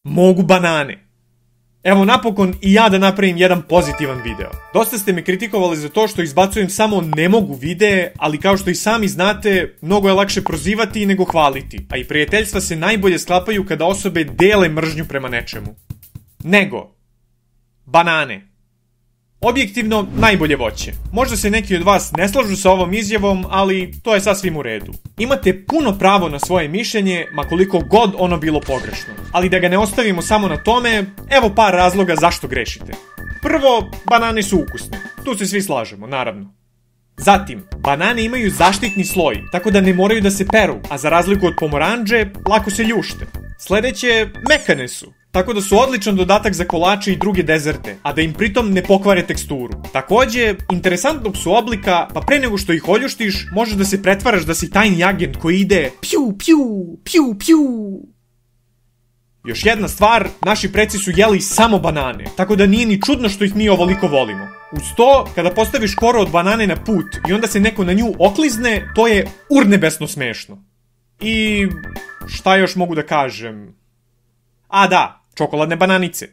Mogu banane. Evo napokon i ja da napravim jedan pozitivan video. Dosta ste me kritikovali za to što izbacujem samo ne mogu videe, ali kao što i sami znate, mnogo je lakše prozivati nego hvaliti, a i prijateljstva se najbolje sklapaju kada osobe dele mržnju prema nečemu. Nego banane. Objektivno najbolje voće. Možda se neki od vas ne slažu sa ovom izjavom, ali to je sasvim u redu. Imate puno pravo na svoje mišljenje, ma koliko god ono bilo pogrešno. Ali da ga ne ostavimo samo na tome, evo par razloga zašto grešite. Prvo, banane su ukusne. Tu se svi slažemo, naravno. Zatim, banane imaju zaštitni sloj, tako da ne moraju da se peru, a za razliku od pomoranđe, lako se ljušte. Sledeće, mekane su, tako da su odličan dodatak za kolače i druge dezerte, a da im pritom ne pokvare teksturu. Takođe, interesantnog su oblika, pa pre nego što ih oljuštiš, možeš da se pretvaraš da si tajni agent koji ide pju, pju, pju, pju. Još jedna stvar, naši preci su jeli samo banane, tako da nije ni čudno što ih mi ovoliko volimo. Uz to, kada postaviš koro od banane na put i onda se neko na nju oklizne, to je urnebesno smešno. I šta još mogu da kažem? A da, čokoladne bananice.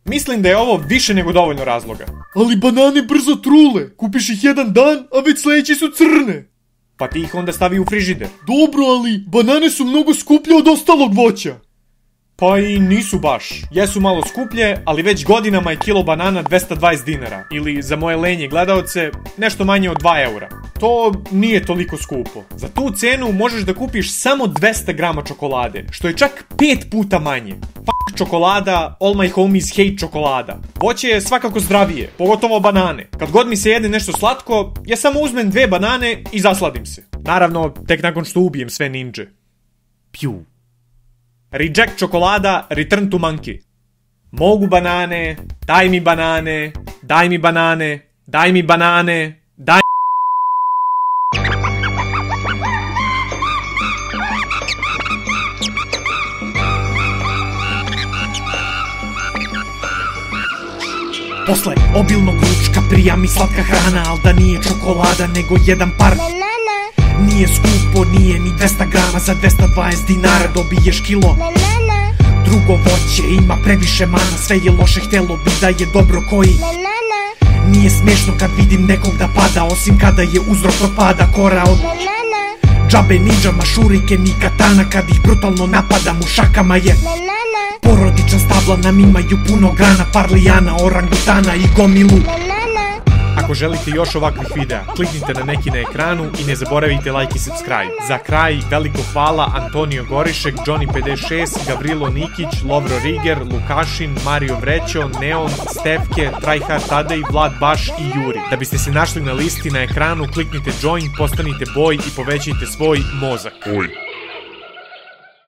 Mislim da je ovo više nego dovoljno razloga. Ali banane brzo trule, kupiš ih jedan dan, a već sledeći su crne. Pa ti ih onda stavi u frižider. Dobro, ali banane su mnogo skuplje od ostalog voća. Pa i nisu baš. Jesu malo skuplje, ali već godinama je kilo banana 220 dinara. Ili, za moje lenje gledaoce, nešto manje od 2 eura. To nije toliko skupo. Za tu cenu možeš da kupiš samo 200 grama čokolade, što je čak 5 puta manje. Fuck čokolada, all my homies hate čokolada. Voće je svakako zdravije, pogotovo banane. Kad god mi se jede nešto slatko, ja samo uzmem 2 banane i zasladim se. Naravno, tek nakon što ubijem sve ninje. Pju. Reject čokolada, return to monkey. Mogu banane, daj mi banane, daj mi banane, daj mi banane, daj... Posle obilnog ručka prija mi slatka hrana, al da nije čokolada nego jedan par... Nije skupo, nije ni 200 grama, za 220 dinara dobiješ kilo. Drugo voće ima previše mana, sve je loše, htelo bi da je dobro koji. Nije smešno kad vidim nekog da pada, osim kada je uzrok propada kora od džabe, ninjama, šuriken i katana, kad ih brutalno napadam u šakama je porodična stabla, nam imaju puno grana, par lijana, orangutana i gomilu. Ako želite još ovakvih videa, kliknite na neki na ekranu i ne zaboravite like i subscribe. Za kraj, veliko hvala Antonio Gorišek, Johnny56, Gavrilo Nikić, Lovro Riger, Lukašin, Mario Vrećo, Neon, Stefke, Tryhard Tadej, Vlad Baš i Juri. Da biste se našli na listi na ekranu, kliknite join, postanite boj i povećajte svoj mozak.